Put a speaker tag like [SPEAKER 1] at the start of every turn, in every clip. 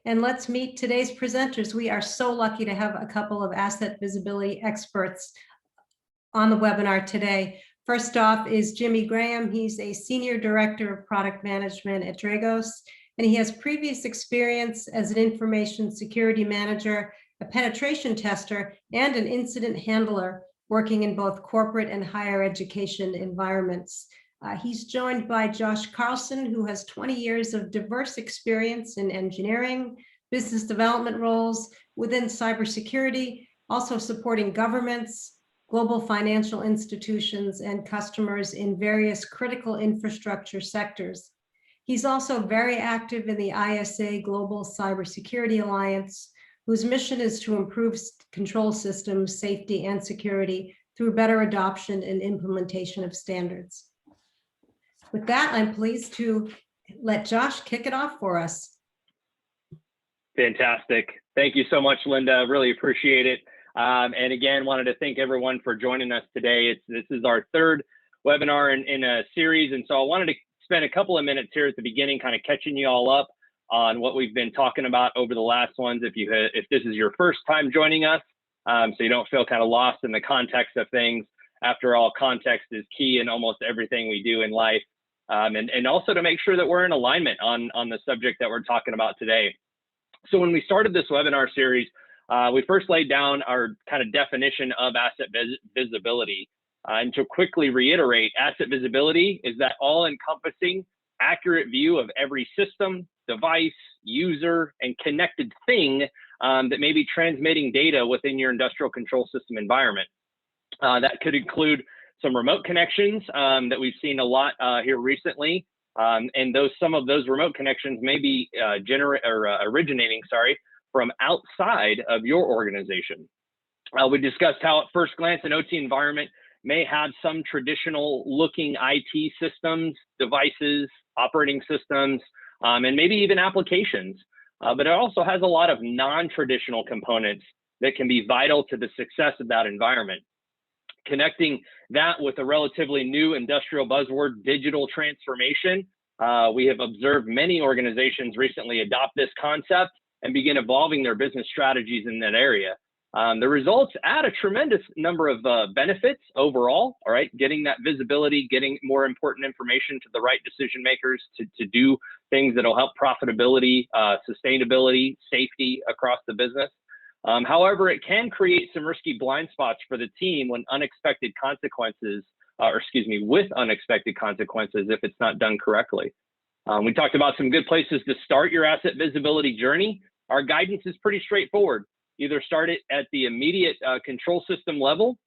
[SPEAKER 1] And let's meet today's presenters. We are so lucky to have a couple of asset visibility experts on the webinar today. First off is Jimmy Graham. He's a Senior Director of Product Management at Dragos, and he has previous experience as an Information Security Manager, a penetration tester, and an incident handler, working in both corporate and higher education environments. He's joined by Josh Carlson, who has 20 years of diverse experience in engineering, business development roles within cybersecurity, also supporting governments, global financial institutions, and customers in various critical infrastructure sectors. He's also very active in the ISA Global Cybersecurity Alliance, whose mission is to improve control systems, safety, and security through better adoption and implementation of standards. With that, I'm pleased to let Josh kick it off for us.
[SPEAKER 2] Fantastic. Thank you so much, Linda. Really appreciate it. And again, wanted to thank everyone for joining us today. This is our third webinar in a series. And so I wanted to spend a couple of minutes here at the beginning, kind of catching you all up on what we've been talking about over the last ones. If this is your first time joining us, so you don't feel kind of lost in the context of things. After all, context is key in almost everything we do in life. And also to make sure that we're in alignment on the subject that we're talking about today. So when we started this webinar series, we first laid down our kind of definition of asset visibility. And to quickly reiterate, asset visibility is that all-encompassing, accurate view of every system, device, user, and connected thing that may be transmitting data within your industrial control system environment. That could include some remote connections that we've seen a lot here recently. And some of those remote connections may be originating from outside of your organization. We discussed how at first glance an OT environment may have some traditional looking IT systems, devices, operating systems, and maybe even applications. But it also has a lot of non-traditional components that can be vital to the success of that environment. Connecting that with a relatively new industrial buzzword, digital transformation, we have observed many organizations recently adopt this concept and begin evolving their business strategies in that area. The results add a tremendous number of benefits overall, all right? Getting that visibility, getting more important information to the right decision makers to do things that'll help profitability, sustainability, safety across the business. However, it can create some risky blind spots for the team when unexpected consequences, with unexpected consequences if it's not done correctly. We talked about some good places to start your asset visibility journey. Our guidance is pretty straightforward. Either start it at the immediate control system level,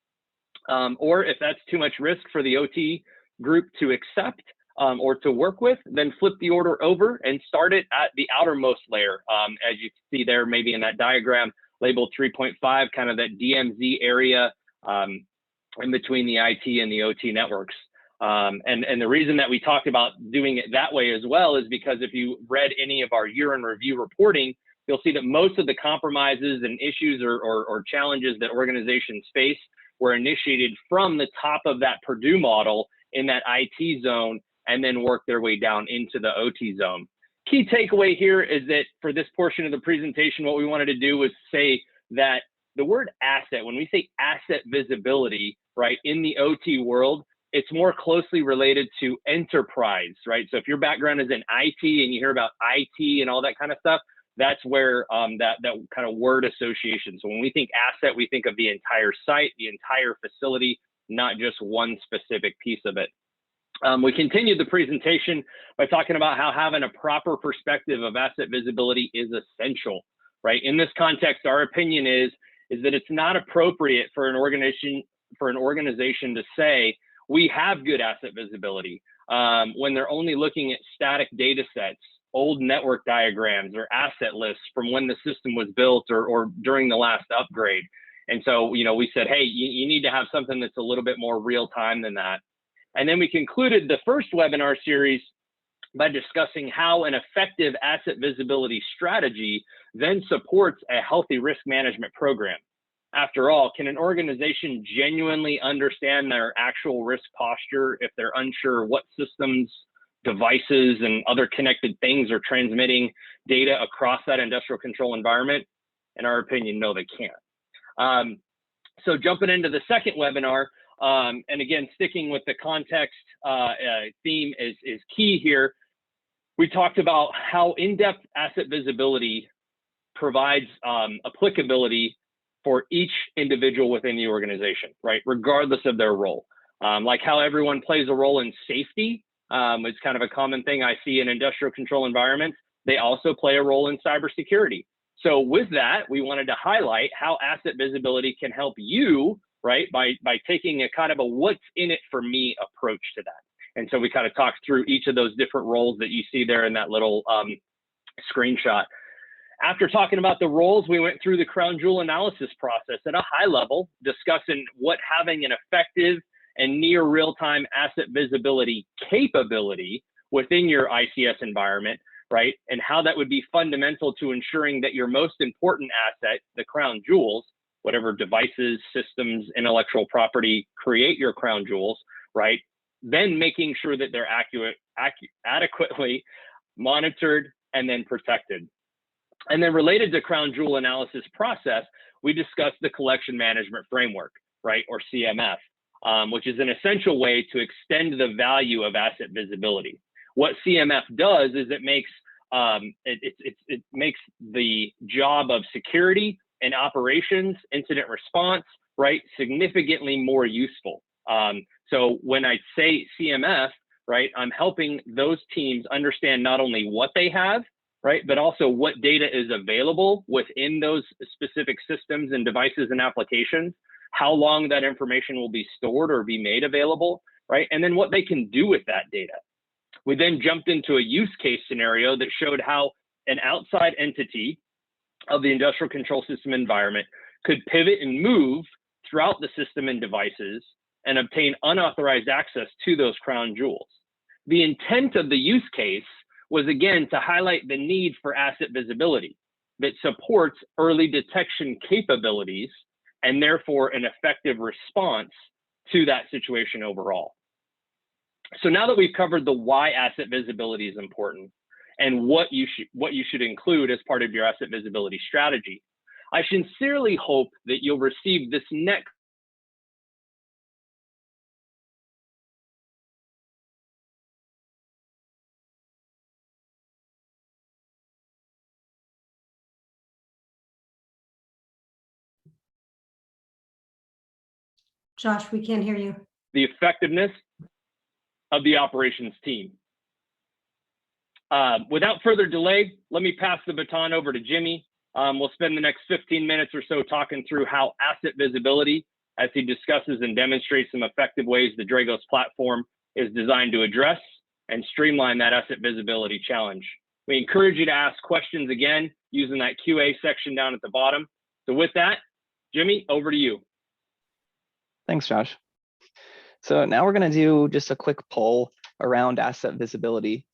[SPEAKER 2] or if that's too much risk for the OT group to accept or to work with, then flip the order over and start it at the outermost layer. As you can see there, maybe in that diagram, labeled 3.5, kind of that DMZ area in between the IT and the OT networks. And the reason that we talked about doing it that way as well is because if you read any of our year in review reporting, you'll see that most of the compromises and issues or challenges that organizations face were initiated from the top of that Purdue model in that IT zone and then work their way down into the OT zone. Key takeaway here is that for this portion of the presentation, what we wanted to do was say that the word asset, when we say asset visibility, right, in the OT world, it's more closely related to enterprise, right? So if your background is in IT and you hear about IT and all that kind of stuff, that's where that kind of word association. So when we think asset, we think of the entire site, the entire facility, not just one specific piece of it. We continued the presentation by talking about how having a proper perspective of asset visibility is essential, right? In this context, our opinion is that it's not appropriate for an organization to say we have good asset visibility when they're only looking at static data sets, old network diagrams, or asset lists from when the system was built or during the last upgrade. And so, we said, hey, you need to have something that's a little bit more real time than that. And then we concluded the first webinar series by discussing how an effective asset visibility strategy then supports a healthy risk management program. After all, can an organization genuinely understand their actual risk posture if they're unsure what systems devices and other connected things are transmitting data across that industrial control environment? In our opinion, no, they can't. So jumping into the second webinar, and again, sticking with the context theme is key here. We talked about how in-depth asset visibility provides applicability for each individual within the organization, right? Regardless of their role. Like how everyone plays a role in safety. It's kind of a common thing I see in industrial control environments. They also play a role in cybersecurity. So with that, we wanted to highlight how asset visibility can help you, right? By taking a kind of a what's in it for me approach to that. And so we kind of talked through each of those different roles that you see there in that little screenshot. After talking about the roles, we went through the crown jewel analysis process at a high level, discussing what having an effective and near real-time asset visibility capability within your ICS environment, right? And how that would be fundamental to ensuring that your most important asset, the crown jewels, whatever devices, systems, intellectual property create your crown jewels, right? Then making sure that they're adequately monitored and then protected. And then related to crown jewel analysis process, we discussed the collection management framework, right? Or CMF, which is an essential way to extend the value of asset visibility. What CMF does is it makes it makes the job of security and operations, incident response, right, significantly more useful. So when I say CMF, right, I'm helping those teams understand not only what they have, right, but also what data is available within those specific systems and devices and applications, how long that information will be stored or be made available, right, and then what they can do with that data. We then jumped into a use case scenario that showed how an outside entity of the industrial control system environment could pivot and move throughout the system and devices and obtain unauthorized access to those crown jewels. The intent of the use case was, again, to highlight the need for asset visibility that supports early detection capabilities and therefore an effective response to that situation overall. So now that we've covered the why asset visibility is important and what you should include as part of your asset visibility strategy, I sincerely hope that you'll receive this next
[SPEAKER 1] Josh, we can't hear you.
[SPEAKER 2] the effectiveness of the operations team. Without further delay, let me pass the baton over to Jimmy. We'll spend the next 15 minutes or so talking through how asset visibility, as he discusses and demonstrates some effective ways the Dragos platform is designed to address and streamline that asset visibility challenge. We encourage you to ask questions again using that QA section down at the bottom. So with that, Jimmy, over to you.
[SPEAKER 3] Thanks, Josh. So now we're going to do just a quick poll around asset visibility.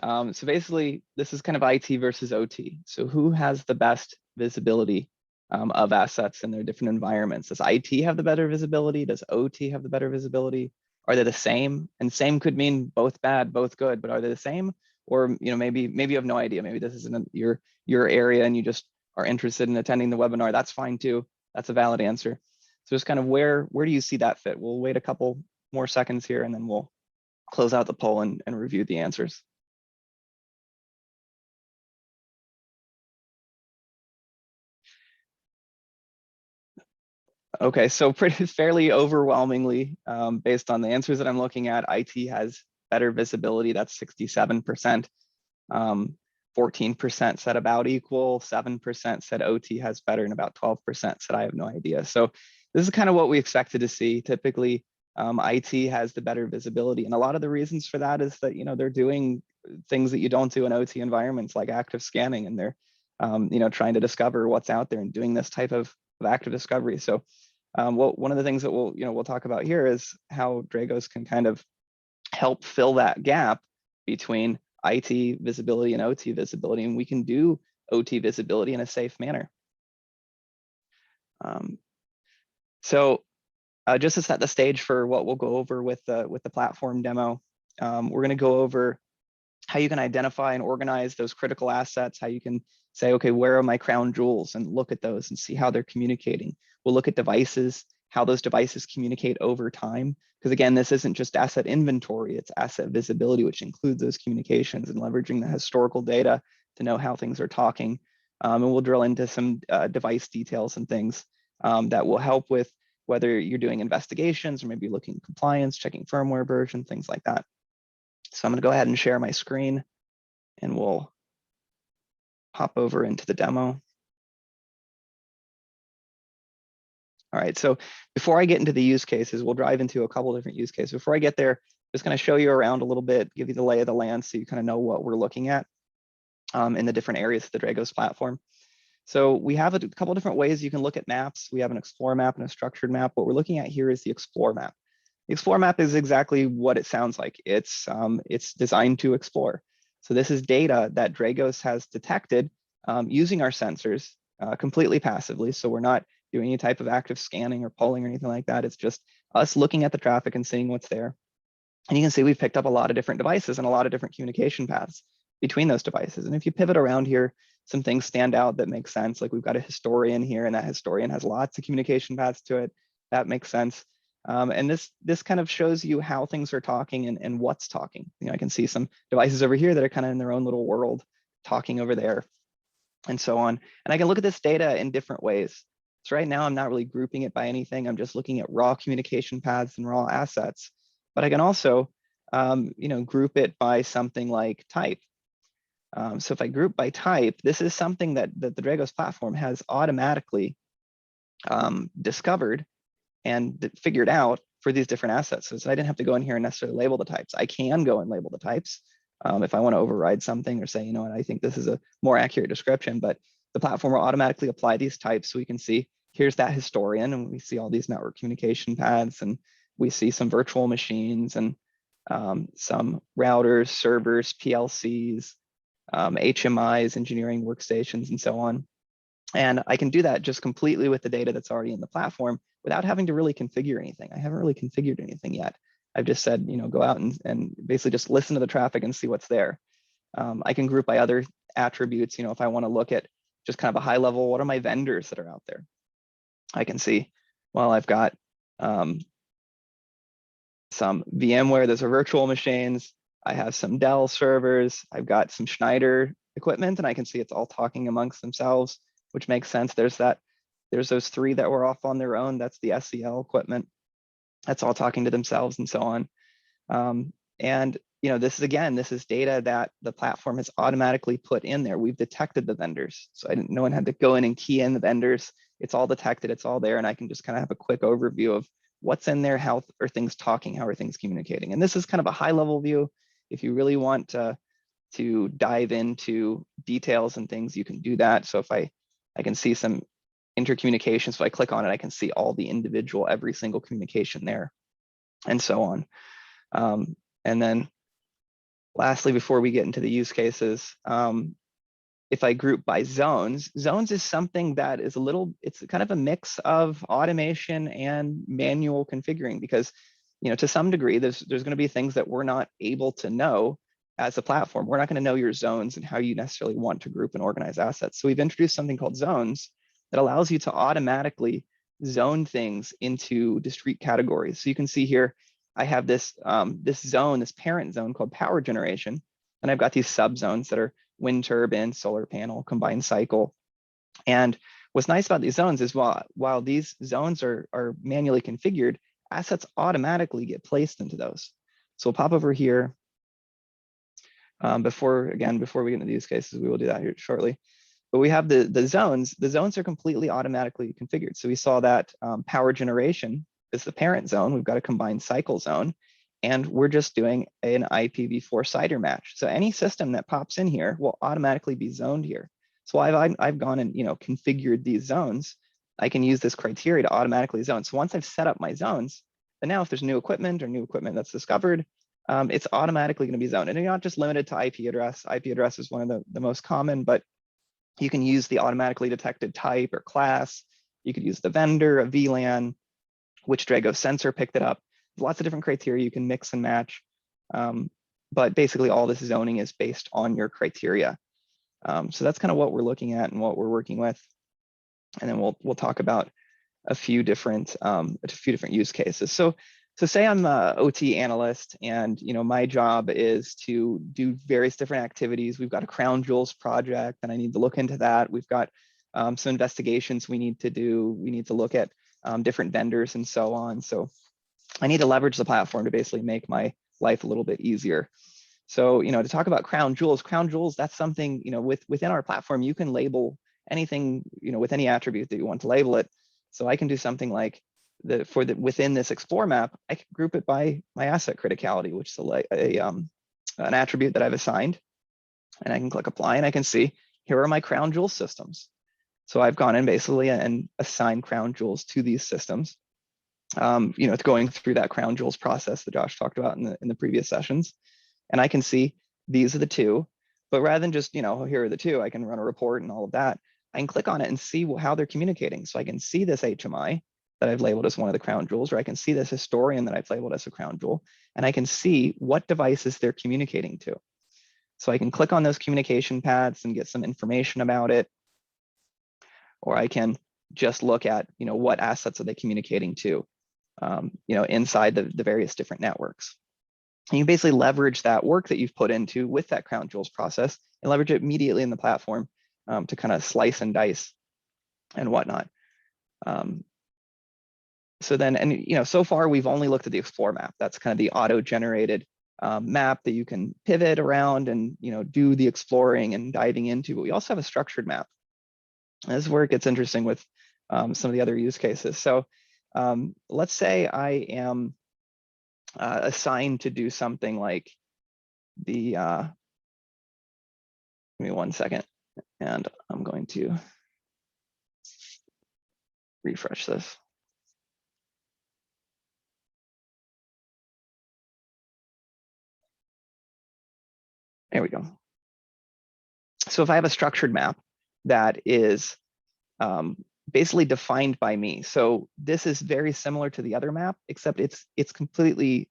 [SPEAKER 3] So basically, this is kind of IT versus OT. So who has the best visibility of assets in their different environments? Does IT have the better visibility? Does OT have the better visibility? Are they the same? And same could mean both bad, both good, but are they the same? Or maybe you have no idea. Maybe this isn't your area and you just are interested in attending the webinar. That's fine too. That's a valid answer. So just kind of where do you see that fit? We'll wait a couple more seconds here and then we'll close out the poll and review the answers. Okay, so fairly overwhelmingly, based on the answers that I'm looking at, IT has better visibility. That's 67%. 14% said about equal, 7% said OT has better, and about 12% said I have no idea. So this is kind of what we expected to see. Typically, IT has the better visibility, and a lot of the reasons for that is that they're doing things that you don't do in OT environments, like active scanning, and they're trying to discover what's out there and doing this type of active discovery. So one of the things that we'll talk about here is how Dragos can kind of help fill that gap between IT visibility and OT visibility, and we can do OT visibility in a safe manner. So just to set the stage for what we'll go over with the platform demo, we're going to go over how you can identify and organize those critical assets, how you can say, okay, where are my crown jewels, and look at those and see how they're communicating. We'll look at devices, how those devices communicate over time. Because again, this isn't just asset inventory, it's asset visibility, which includes those communications and leveraging the historical data to know how things are talking. And we'll drill into some device details and things that will help with whether you're doing investigations or maybe looking at compliance, checking firmware version, things like that. So I'm going to go ahead and share my screen, and we'll hop over into the demo. All right, so before I get into the use cases, we'll dive into a couple different use cases. Before I get there, just going to show you around a little bit, give you the lay of the land so you kind of know what we're looking at in the different areas of the Dragos platform. So we have a couple different ways you can look at maps. We have an Explore map and a structured map. What we're looking at here is the Explore map. The Explore map is exactly what it sounds like. It's designed to explore. So this is data that Dragos has detected using our sensors completely passively. So we're not doing any type of active scanning or polling or anything like that. It's just us looking at the traffic and seeing what's there. And you can see we've picked up a lot of different devices and a lot of different communication paths between those devices. And if you pivot around here, some things stand out that make sense. Like we've got a historian here, and that historian has lots of communication paths to it. That makes sense. And this kind of shows you how things are talking and what's talking. You know, I can see some devices over here that are kind of in their own little world talking over there and so on. And I can look at this data in different ways. So right now I'm not really grouping it by anything. I'm just looking at raw communication paths and raw assets. But I can also group it by something like type. So if I group by type, this is something that the Dragos platform has automatically discovered and figured out for these different assets. So I didn't have to go in here and necessarily label the types. I can go and label the types if I want to override something or say, you know what, I think this is a more accurate description, but the platform will automatically apply these types. So we can see here's that historian, and we see all these network communication paths, and we see some virtual machines and some routers, servers, PLCs, HMIs, engineering workstations, and so on. And I can do that just completely with the data that's already in the platform without having to really configure anything. I haven't really configured anything yet. I've just said, go out and basically just listen to the traffic and see what's there. I can group by other attributes. If I want to look at just kind of a high level, what are my vendors that are out there? I can see, well, I've got some VMware, those are virtual machines. I have some Dell servers. I've got some Schneider equipment, and I can see it's all talking amongst themselves, which makes sense. There's those three that were off on their own. That's the SEL equipment. That's all talking to themselves and so on. And this is data that the platform has automatically put in there. We've detected the vendors. So no one had to go in and key in the vendors. It's all detected, it's all there. And I can just kind of have a quick overview of what's in there, how are things talking, how are things communicating. And this is kind of a high level view. If you really want to dive into details and things, you can do that. So if I can see some intercommunication, so I click on it, I can see all the individual, every single communication there, and so on. And then lastly, before we get into the use cases, if I group by zones is something that is it's kind of a mix of automation and manual configuring, because to some degree, there's going to be things that we're not able to know as a platform. We're not going to know your zones and how you necessarily want to group and organize assets. So we've introduced something called zones that allows you to automatically zone things into discrete categories. So you can see here, I have this this parent zone called power generation, and I've got these subzones that are wind turbine, solar panel, combined cycle. And what's nice about these zones is while these zones are manually configured, assets automatically get placed into those. So we'll pop over here. Before we get into these cases, we will do that here shortly. But we have the zones. The zones are completely automatically configured. So we saw that power generation is the parent zone. We've got a combined cycle zone, and we're just doing an IPv4 CIDR match. So any system that pops in here will automatically be zoned here. So I've gone and configured these zones. I can use this criteria to automatically zone. So once I've set up my zones, then now if there's new equipment that's discovered, it's automatically going to be zoned. And you're not just limited to IP address. IP address is one of the most common, but you can use the automatically detected type or class. You could use the vendor, a VLAN, which Dragos sensor picked it up. There's lots of different criteria you can mix and match. but basically all this zoning is based on your criteria. So that's kind of what we're looking at and what we're working with. And then we'll talk about a few different use cases. So say I'm a OT analyst, and my job is to do various different activities. We've got a Crown Jewels project, and I need to look into that. We've got some investigations we need to do. We need to look at different vendors and so on. So I need to leverage the platform to basically make my life a little bit easier. So, to talk about Crown Jewels, that's something, within our platform, you can label anything, with any attribute that you want to label it. So I can do something like within this Explore map, I can group it by my asset criticality, which is an attribute that I've assigned. And I can click apply, and I can see here are my Crown Jewels systems. So I've gone in basically and assigned Crown Jewels to these systems. It's going through that Crown Jewels process that Josh talked about in the previous sessions. And I can see these are the two, but rather than just, here are the two, I can run a report and all of that. I can click on it and see how they're communicating. So I can see this HMI that I've labeled as one of the Crown Jewels, or I can see this historian that I've labeled as a Crown Jewel, and I can see what devices they're communicating to. So I can click on those communication paths and get some information about it, or I can just look at, what assets are they communicating to, inside the various different networks. And you basically leverage that work that you've put into with that Crown Jewels process and leverage it immediately in the platform to kind of slice and dice and whatnot. So then, so far we've only looked at the Explore map. That's kind of the auto-generated map that you can pivot around and do the exploring and diving into. But we also have a structured map. And this is where it gets interesting with some of the other use cases. So let's say I am assigned to do something like give me 1 second, and I'm going to refresh this. There we go. So if I have a structured map that is basically defined by me. So this is very similar to the other map, except it's completely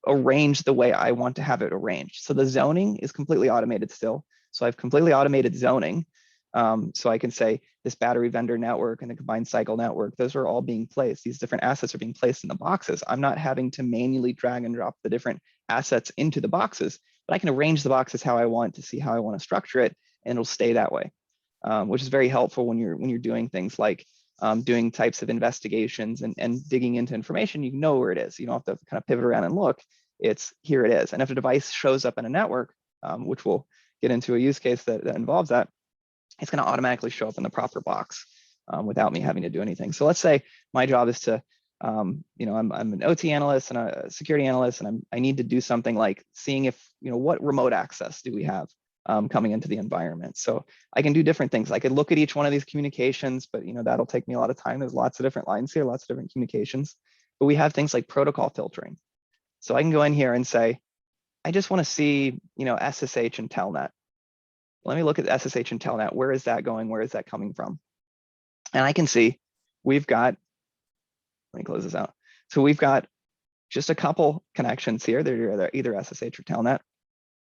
[SPEAKER 3] arranged the way I want to have it arranged. So the zoning is completely automated still. So I've completely automated zoning. So I can say this battery vendor network and the combined cycle network, those are all being placed. These different assets are being placed in the boxes. I'm not having to manually drag and drop the different assets into the boxes, but I can arrange the boxes how I want to see how I want to structure it, and it'll stay that way. Which is very helpful when you're doing things like doing types of investigations and digging into information. You know where it is. You don't have to kind of pivot around and look. It's here it is. And if a device shows up in a network, which we'll get into a use case that involves that, it's going to automatically show up in the proper box without me having to do anything. So let's say my job is to, I'm an OT analyst and a security analyst, and I need to do something like seeing if, what remote access do we have coming into the environment. So I can do different things. I could look at each one of these communications, but that'll take me a lot of time. There's lots of different lines here, lots of different communications, but we have things like protocol filtering. So I can go in here and say, I just want to see, SSH and Telnet. Let me look at SSH and Telnet. Where is that going? Where is that coming from? And I can see we've got, let me close this out. So we've got just a couple connections here. They're either SSH or Telnet.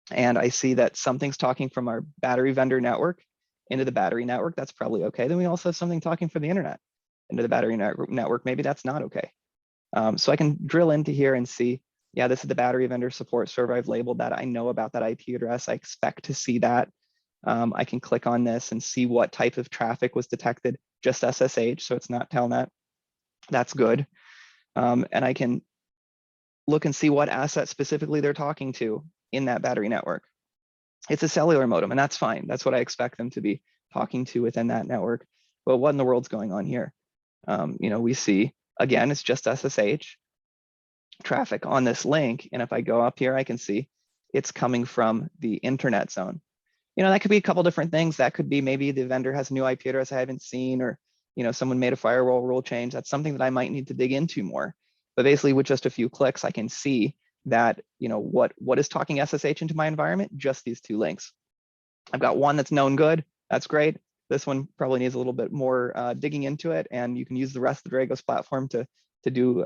[SPEAKER 3] And I see that something's talking from our battery vendor network into the battery network. That's probably okay. Then we also have something talking from the internet into the battery network. Maybe that's not okay. So I can drill into here and see, yeah, this is the battery vendor support server. I've labeled that. I know about that IP address. I expect to see that. I can click on this and see what type of traffic was detected, just SSH, so it's not Telnet. That's good. And I can look and see what asset specifically they're talking to in that battery network. It's a cellular modem, and that's fine. That's what I expect them to be talking to within that network. But what in the world's going on here? We see, again, it's just SSH traffic on this link. And if I go up here, I can see it's coming from the internet zone. That could be a couple different things. That could be maybe the vendor has a new IP address I haven't seen, or someone made a firewall rule change. That's something that I might need to dig into more. But basically, with just a few clicks, I can see that what is talking SSH into my environment. Just these two links. I've got one that's known good. That's great. This one probably needs a little bit more digging into it, and you can use the rest of the Dragos platform to do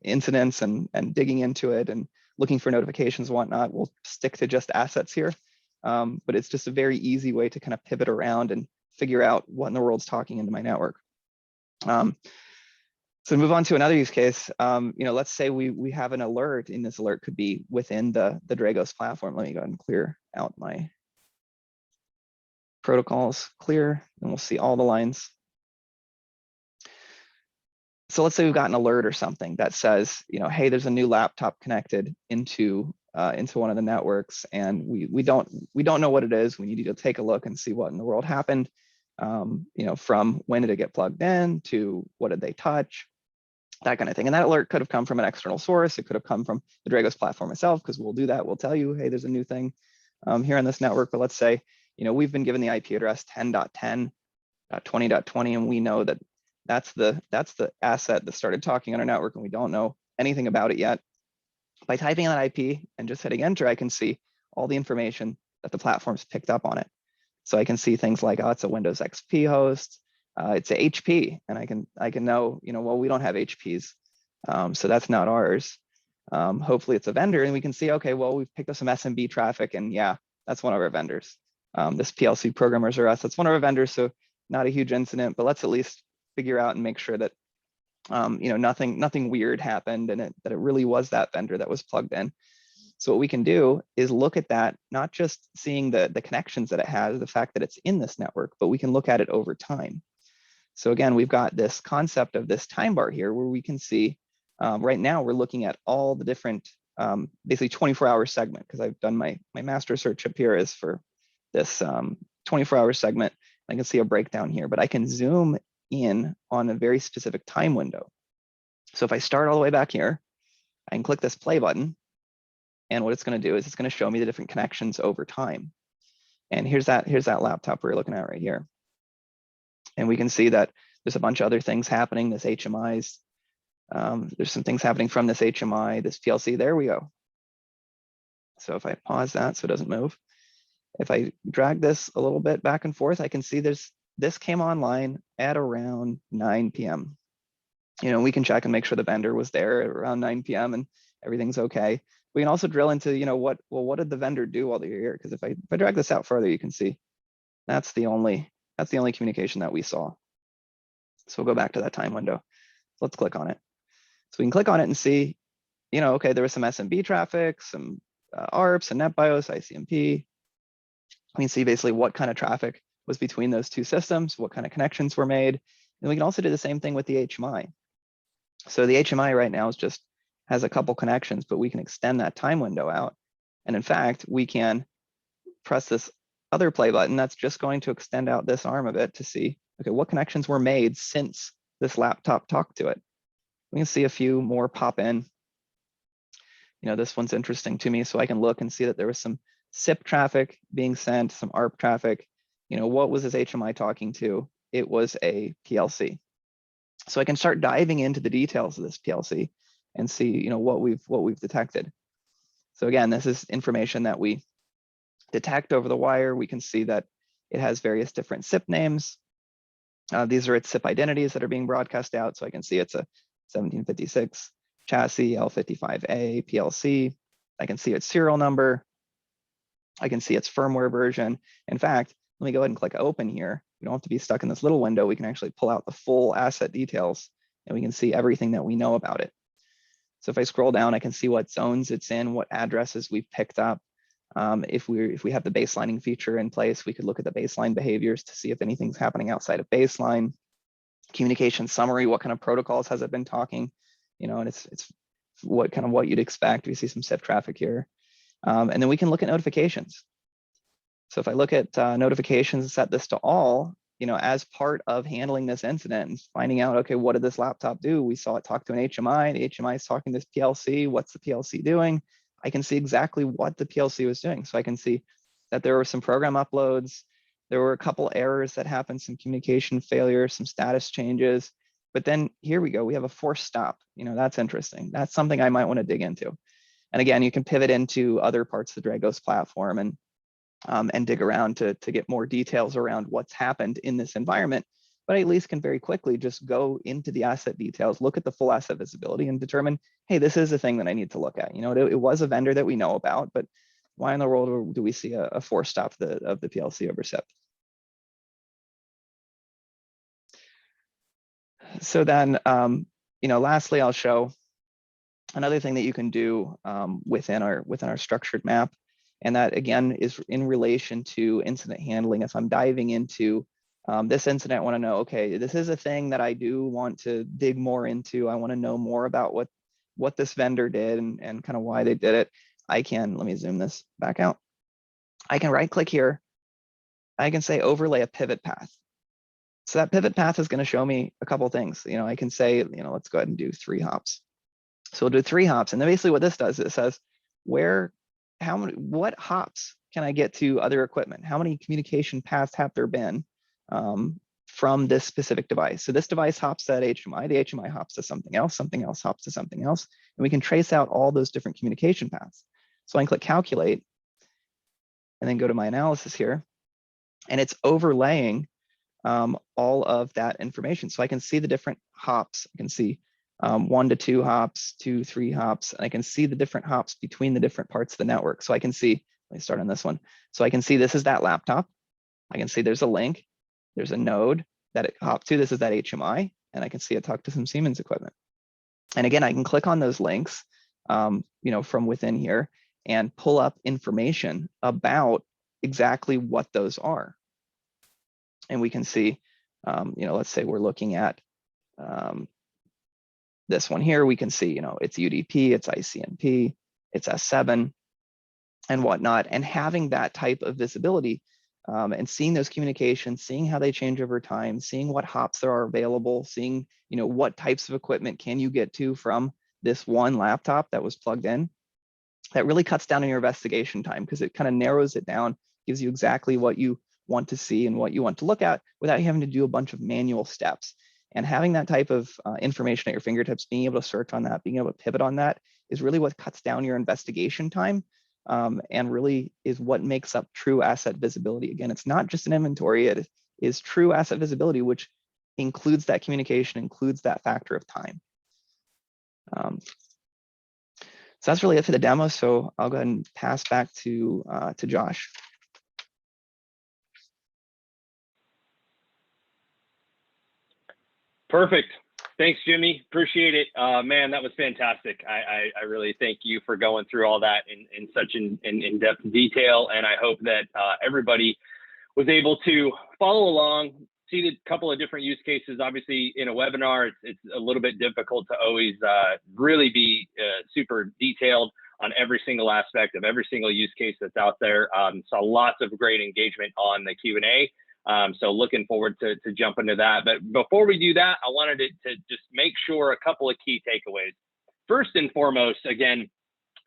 [SPEAKER 3] incidents and digging into it and looking for notifications and whatnot, we'll stick to just assets here. But it's just a very easy way to kind of pivot around and figure out what in the world's talking into my network. So move on to another use case. Let's say we have an alert, and this alert could be within the Dragos platform. Let me go ahead and clear out my protocols, clear, and we'll see all the lines. So let's say we've got an alert or something that says, hey, there's a new laptop connected into one of the networks, and we don't know what it is. We need to take a look and see what in the world happened. From when did it get plugged in to what did they touch, that kind of thing. And that alert could have come from an external source. It could have come from the Dragos platform itself, because we'll do that. We'll tell you, hey, there's a new thing here on this network. But let's say, we've been given the IP address 10.10.20.20, and we know that that's the asset that started talking on our network, and we don't know anything about it yet. By typing in that IP and just hitting enter, I can see all the information that the platform's picked up on it. So I can see things like, oh, it's a Windows XP host, it's a HP, and I can know, well, we don't have HPs, so that's not ours. Hopefully it's a vendor, and we can see, okay, well, we've picked up some SMB traffic, and yeah, that's one of our vendors. This PLC programmers are us, that's one of our vendors, so not a huge incident, but let's at least figure out and make sure that nothing weird happened, and that it really was that vendor that was plugged in. So what we can do is look at that, not just seeing the connections that it has, the fact that it's in this network, but we can look at it over time. So again, we've got this concept of this time bar here where we can see, right now we're looking at all the different, basically 24-hour segment, because I've done my master search up here is for this 24-hour segment. I can see a breakdown here, but I can zoom in on a very specific time window. So if I start all the way back here, I can click this play button, and what it's going to do is it's going to show me the different connections over time. And here's that laptop we're looking at right here. And we can see that there's a bunch of other things happening. This HMI's, there's some things happening from this HMI, this PLC. There we go. So if I pause that so it doesn't move, if I drag this a little bit back and forth, I can see this came online at around 9 p.m. We can check and make sure the vendor was there at around 9 p.m. and everything's okay. We can also drill into, what did the vendor do while they're here? Because if I drag this out further, you can see that's the only communication that we saw. So we'll go back to that time window. Let's click on it. So we can click on it and see, okay, there was some SMB traffic, some ARPs and NetBIOS, ICMP. We can see basically what kind of traffic was between those two systems, what kind of connections were made. And we can also do the same thing with the HMI. So the HMI right now has a couple connections, but we can extend that time window out. And in fact, we can press this other play button that's just going to extend out this arm of it to see, okay, what connections were made since this laptop talked to it. We can see a few more pop in. This one's interesting to me, so I can look and see that there was some SIP traffic being sent, some ARP traffic. What was this HMI talking to? It was a PLC. So I can start diving into the details of this PLC and see, what we've detected. So again, this is information that we detect over the wire. We can see that it has various different SIP names. These are its SIP identities that are being broadcast out. So I can see it's a 1756 chassis, L55A PLC. I can see its serial number. I can see its firmware version. In fact, let me go ahead and click open here. We don't have to be stuck in this little window. We can actually pull out the full asset details, and we can see everything that we know about it. So if I scroll down, I can see what zones it's in, what addresses we've picked up. If we have the baselining feature in place, we could look at the baseline behaviors to see if anything's happening outside of baseline. Communication summary, what kind of protocols has it been talking? And it's what you'd expect. We see some SIP traffic here. And then we can look at notifications. So if I look at notifications and set this to all, as part of handling this incident and finding out, okay, what did this laptop do? We saw it talk to an HMI. The HMI is talking to this PLC. What's the PLC doing? I can see exactly what the PLC was doing. So I can see that there were some program uploads. There were a couple errors that happened, some communication failures, some status changes. But then here we go. We have a forced stop. That's interesting. That's something I might want to dig into. And again, you can pivot into other parts of the Dragos platform and dig around to get more details around what's happened in this environment. but I at least can very quickly just go into the asset details, look at the full asset visibility and determine, hey, this is a thing that I need to look at. You know, it was a vendor that we know about, but why in the world do we see a forced stop of the PLC over SIP? So then, you know, lastly, I'll show another thing that you can do within our structured map. And that again is in relation to incident handling. If I'm diving into this incident, I want to know, okay, this is a thing that I do want to dig more into. I want to know more about what this vendor did and kind of why they did it. I can, let me zoom this back out. I can right click here. I can say overlay a pivot path. So that pivot path is going to show me a couple of things. You know, I can say, you know, let's go ahead and do 3 hops. So we'll do 3 hops. And then basically what this does, it says what hops can I get to other equipment? How many communication paths have there been from this specific device? So this device hops to that HMI, the HMI hops to something else hops to something else, and we can trace out all those different communication paths. So I can click calculate and then go to my analysis here, and it's overlaying all of that information. So I can see the different hops. I can see 1 to 2 hops, 2, 3 hops, and I can see the different hops between the different parts of the network. So I can see, let me start on this one. So I can see this is that laptop. I can see there's a link, there's a node that it hopped to. This is that HMI, and I can see it talk to some Siemens equipment. And again, I can click on those links, you know, from within here and pull up information about exactly what those are. And we can see, you know, let's say we're looking at this one here. We can see, you know, it's UDP, it's ICMP, it's S7 and whatnot. And having that type of visibility and seeing those communications, seeing how they change over time, seeing what hops there are available, seeing, you know, what types of equipment can you get to from this one laptop that was plugged in, that really cuts down on your investigation time because it kind of narrows it down, gives you exactly what you want to see and what you want to look at without having to do a bunch of manual steps. And having that type of information at your fingertips, being able to search on that, being able to pivot on that is really what cuts down your investigation time and really is what makes up true asset visibility. Again, it's not just an inventory, it is true asset visibility, which includes that communication, includes that factor of time. So that's really it for the demo. So I'll go ahead and pass back to Josh.
[SPEAKER 2] Perfect. Thanks, Jimmy. Appreciate it. Man, that was fantastic. I really thank you for going through all that in such in-depth detail. And I hope that everybody was able to follow along, see a couple of different use cases. Obviously, in a webinar, it's a little bit difficult to always really be super detailed on every single aspect of every single use case that's out there. Saw lots of great engagement on the Q&A. So looking forward to jump into that. But before we do that, I wanted to just make sure a couple of key takeaways. First and foremost, again,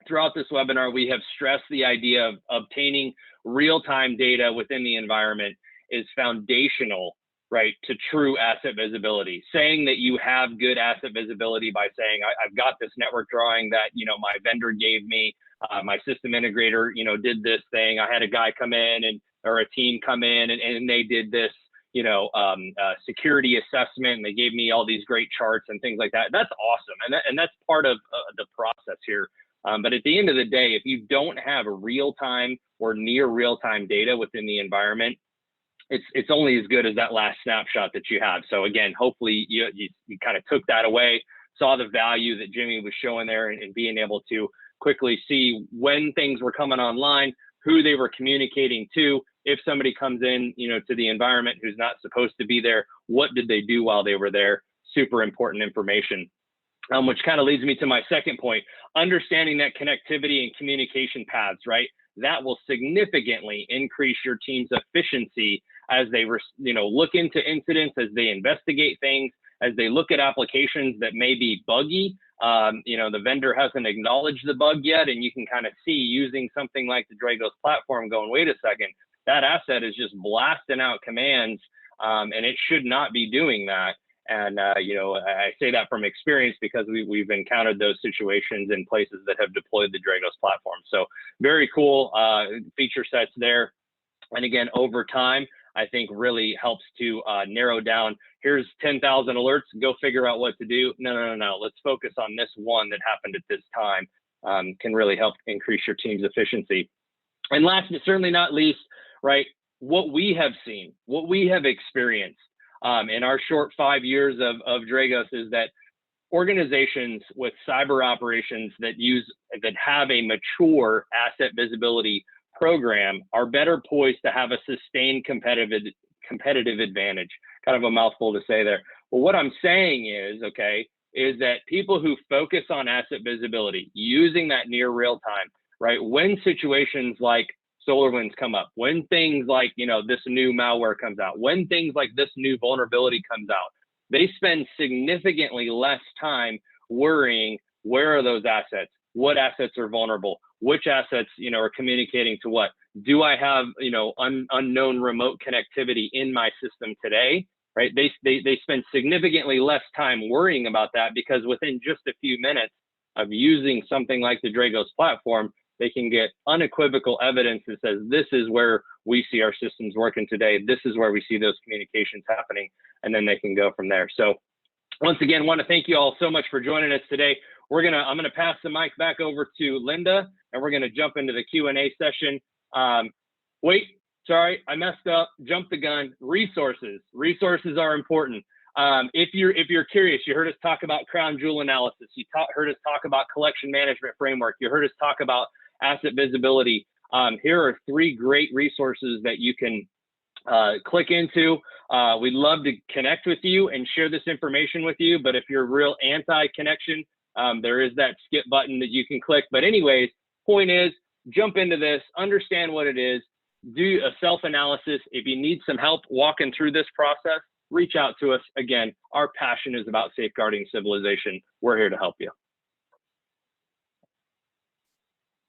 [SPEAKER 2] throughout this webinar, we have stressed the idea of obtaining real-time data within the environment is foundational, right, to true asset visibility. Saying that you have good asset visibility by saying, I've got this network drawing that, you know, my vendor gave me, my system integrator, you know, did this thing. I had a guy come in or a team come in and they did this, you know, security assessment, and they gave me all these great charts and things like that. That's awesome. And that's part of the process here. But at the end of the day, if you don't have real-time or near real-time data within the environment, it's only as good as that last snapshot that you have. So again, hopefully you kind of took that away, saw the value that Jimmy was showing there, and being able to quickly see when things were coming online, who they were communicating to. If somebody comes in, you know, to the environment who's not supposed to be there, what did they do while they were there? Super important information. Which kind of leads me to my second point, understanding that connectivity and communication paths, right? That will significantly increase your team's efficiency as they, you know, look into incidents, as they investigate things, as they look at applications that may be buggy. You know, the vendor hasn't acknowledged the bug yet, and you can kind of see using something like the Dragos platform going, wait a second, that asset is just blasting out commands, and it should not be doing that. And, you know, I say that from experience because we've encountered those situations in places that have deployed the Dragos platform. So very cool feature sets there. And again, over time, I think really helps to narrow down, here's 10,000 alerts, go figure out what to do. No. Let's focus on this one that happened at this time. Can really help increase your team's efficiency. And last but certainly not least, right, what we have seen, what we have experienced in our short 5 years of Dragos is that organizations with cyber operations that have a mature asset visibility program are better poised to have a sustained competitive advantage. Kind of a mouthful to say there. But what I'm saying is that people who focus on asset visibility, using that near real time, right? When situations like SolarWinds come up, when things like, this new malware comes out, when things like this new vulnerability comes out, they spend significantly less time worrying, where are those assets? What assets are vulnerable? Which assets, are communicating to what? Do I have, unknown remote connectivity in my system today? Right? They spend significantly less time worrying about that, because within just a few minutes of using something like the Dragos platform, they can get unequivocal evidence that says, this is where we see our systems working today. This is where we see those communications happening. And then they can go from there. So once again, want to thank you all so much for joining us today. I'm going to pass the mic back over to Linda, and we're going to jump into the Q&A session. Wait, sorry, I messed up, jumped the gun. Resources are important. If you're curious, you heard us talk about crown jewel analysis. You heard us talk about collection management framework. You heard us talk about asset visibility. Here are 3 great resources that you can click into. We'd love to connect with you and share this information with you. But if you're real anti-connection, there is that skip button that you can click. But anyways, point is, jump into this, understand what it is, do a self-analysis. If you need some help walking through this process, reach out to us. Again, our passion is about safeguarding civilization. We're here to help you.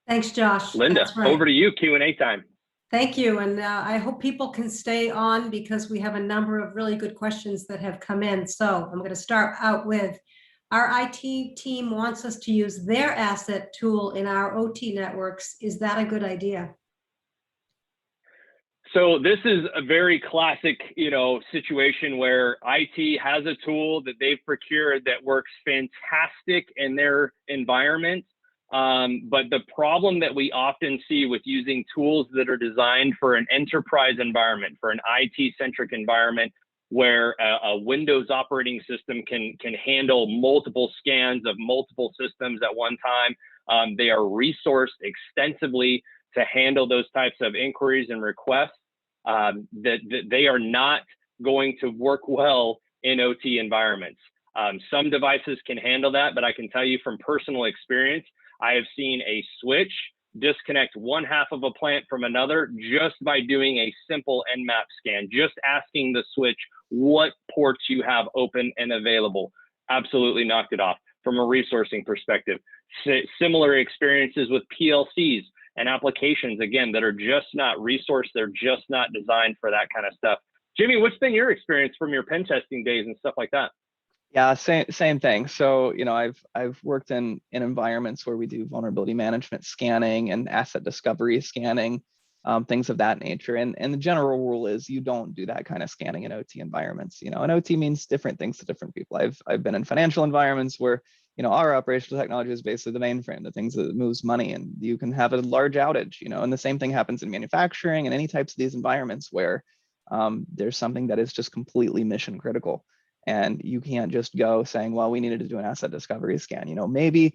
[SPEAKER 1] Thanks, Josh.
[SPEAKER 2] Linda,
[SPEAKER 1] That's right.
[SPEAKER 2] over to you, Q&A time.
[SPEAKER 1] Thank you. And I hope people can stay on, because we have a number of really good questions that have come in. So I'm going to start out with, our IT team wants us to use their asset tool in our OT networks. Is that a good idea?
[SPEAKER 2] So this is a very classic, situation where IT has a tool that they've procured that works fantastic in their environment. But the problem that we often see with using tools that are designed for an enterprise environment, for an IT-centric environment, where a Windows operating system can handle multiple scans of multiple systems at one time. They are resourced extensively to handle those types of inquiries and requests. That they are not going to work well in OT environments. Some devices can handle that, but I can tell you from personal experience, I have seen a switch disconnect one half of a plant from another just by doing a simple Nmap scan, just asking the switch what ports you have open and available. Absolutely knocked it off from a resourcing perspective. Similar experiences with PLCs and applications, again, that are just not resourced. They're just not designed for that kind of stuff. Jimmy, what's been your experience from your pen testing days and stuff like that?
[SPEAKER 3] Yeah, same thing. So, I've worked in environments where we do vulnerability management scanning and asset discovery scanning, things of that nature. And the general rule is you don't do that kind of scanning in OT environments. And OT means different things to different people. I've been in financial environments where, our operational technology is basically the mainframe, the things that moves money, and you can have a large outage, and the same thing happens in manufacturing and any types of these environments where there's something that is just completely mission critical. And you can't just go saying, well, we needed to do an asset discovery scan, maybe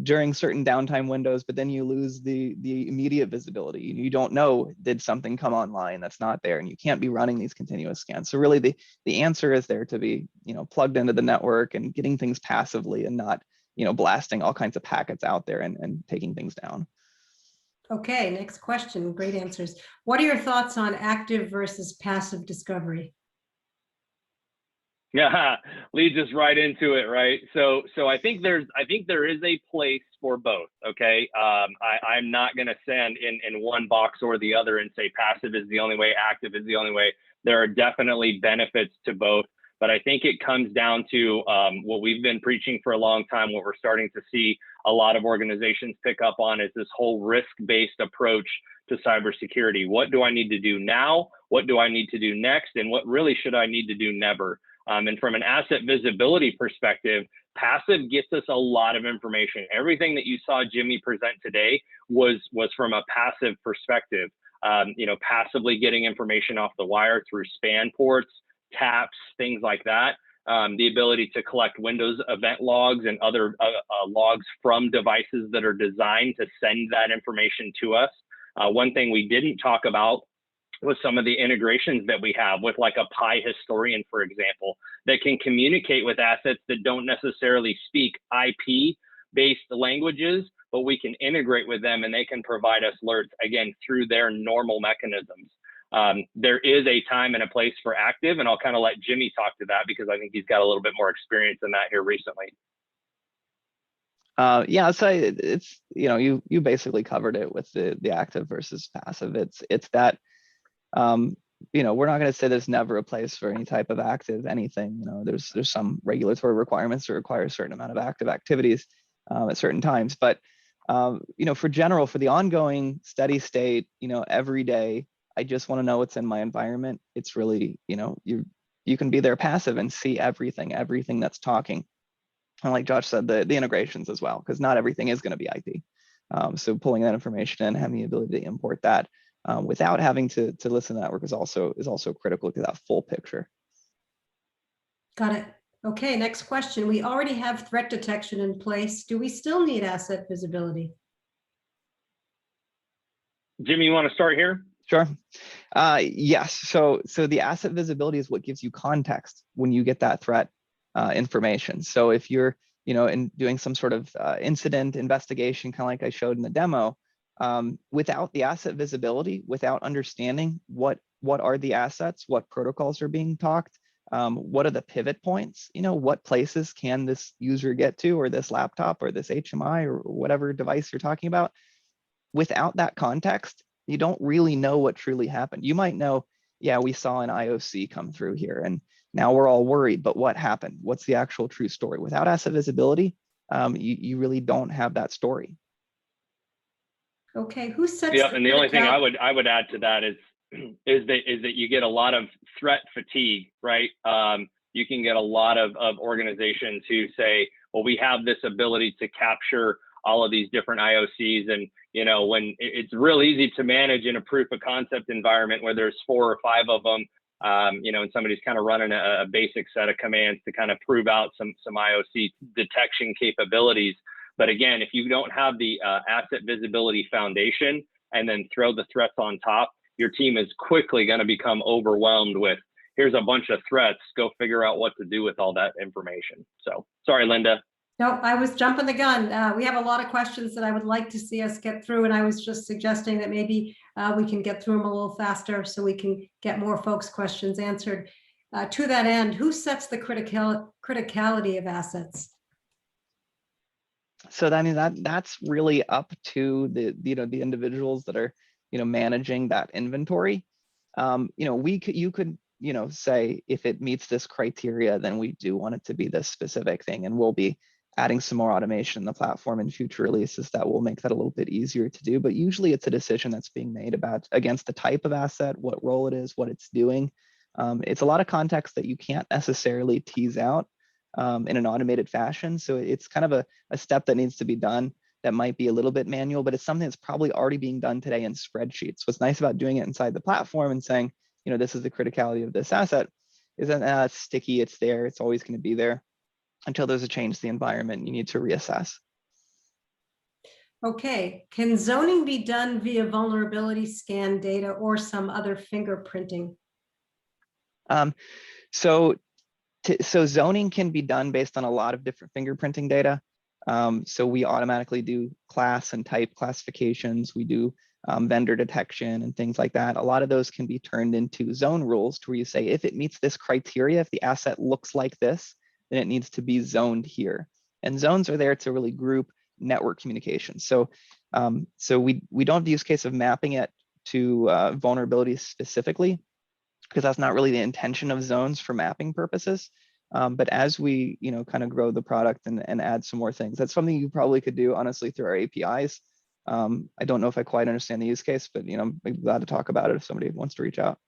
[SPEAKER 3] during certain downtime windows, but then you lose the immediate visibility. You don't know, did something come online that's not there, and you can't be running these continuous scans. So really the answer is there to be, plugged into the network and getting things passively and not, blasting all kinds of packets out there and taking things down.
[SPEAKER 1] Okay, next question. Great answers. What are your thoughts on active versus passive discovery?
[SPEAKER 2] Yeah, leads us right into it, right? So I think there is a place for both. Okay, I'm not going to send in one box or the other and say passive is the only way, active is the only way. There are definitely benefits to both, but I think it comes down to what we've been preaching for a long time. What we're starting to see a lot of organizations pick up on is this whole risk-based approach to cybersecurity. What do I need to do now? What do I need to do next? And what really should I need to do never? And from an asset visibility perspective, passive gets us a lot of information. Everything that you saw Jimmy present today was from a passive perspective. Passively getting information off the wire through span ports, taps, things like that. The ability to collect Windows event logs and other logs from devices that are designed to send that information to us. One thing we didn't talk about was some of the integrations that we have with like a Pi historian, for example, that can communicate with assets that don't necessarily speak IP-based languages, but we can integrate with them and they can provide us alerts, again, through their normal mechanisms. There is a time and a place for active, and I'll kind of let Jimmy talk to that because I think he's got a little bit more experience in that here recently.
[SPEAKER 3] Yeah, so it's, you basically covered it with the active versus passive. It's that, we're not going to say there's never a place for any type of active anything. There's some regulatory requirements that require a certain amount of active activities at certain times. But, for the ongoing steady state, every day, I just want to know what's in my environment. It's really, you can be there passive and see everything that's talking. And like Josh said, the integrations as well, because not everything is going to be IP. So pulling that information in, having the ability to import that without having to listen to the network is also critical to that full picture.
[SPEAKER 1] Got it. Okay, next question. We already have threat detection in place. Do we still need asset visibility?
[SPEAKER 2] Jimmy, you want to start here?
[SPEAKER 3] Sure. Yes. So the asset visibility is what gives you context when you get that threat information. So if you're, in doing some sort of incident investigation, kind of like I showed in the demo, without the asset visibility, without understanding what are the assets, what protocols are being talked, what are the pivot points, what places can this user get to, or this laptop or this HMI or whatever device you're talking about. Without that context, you don't really know what truly happened. You might know, yeah, we saw an IOC come through here and now we're all worried, but what happened? What's the actual true story? Without asset visibility, you really don't have that story.
[SPEAKER 1] Okay, who sets?
[SPEAKER 2] Yep, and the only thing I would add to that is that you get a lot of threat fatigue, right? You can get a lot of organizations who say, well, we have this ability to capture all of these different IOCs, and when it's real easy to manage in a proof of concept environment where there's 4 or 5 of them, and somebody's kind of running a basic set of commands to kind of prove out some IOC detection capabilities. But again, if you don't have the asset visibility foundation and then throw the threats on top, your team is quickly going to become overwhelmed with, here's a bunch of threats, go figure out what to do with all that information. So sorry, Linda.
[SPEAKER 1] No, I was jumping the gun. We have a lot of questions that I would like to see us get through, and I was just suggesting that maybe we can get through them a little faster so we can get more folks' questions answered. To that end, who sets the criticality of assets?
[SPEAKER 3] So that's really up to the individuals that are managing that inventory. You could say if it meets this criteria, then we do want it to be this specific thing, and we'll be adding some more automation in the platform in future releases that will make that a little bit easier to do. But usually it's a decision that's being made against the type of asset, what role it is, what it's doing. It's a lot of context that you can't necessarily tease out in an automated fashion. So it's kind of a step that needs to be done that might be a little bit manual, but it's something that's probably already being done today in spreadsheets. What's nice about doing it inside the platform and saying, this is the criticality of this asset, is that it's sticky, it's there, it's always going to be there until there's a change to the environment. You need to reassess.
[SPEAKER 1] Okay, can zoning be done via vulnerability scan data or some other fingerprinting?
[SPEAKER 3] So zoning can be done based on a lot of different fingerprinting data. So we automatically do class and type classifications. We do vendor detection and things like that. A lot of those can be turned into zone rules to where you say, if it meets this criteria, if the asset looks like this, then it needs to be zoned here. And zones are there to really group network communication. So we don't have the use case of mapping it to vulnerabilities specifically, because that's not really the intention of zones for mapping purposes. But as we kind of grow the product and add some more things, that's something you probably could do honestly through our APIs. I don't know if I quite understand the use case, but I'm glad to talk about it if somebody wants to reach out.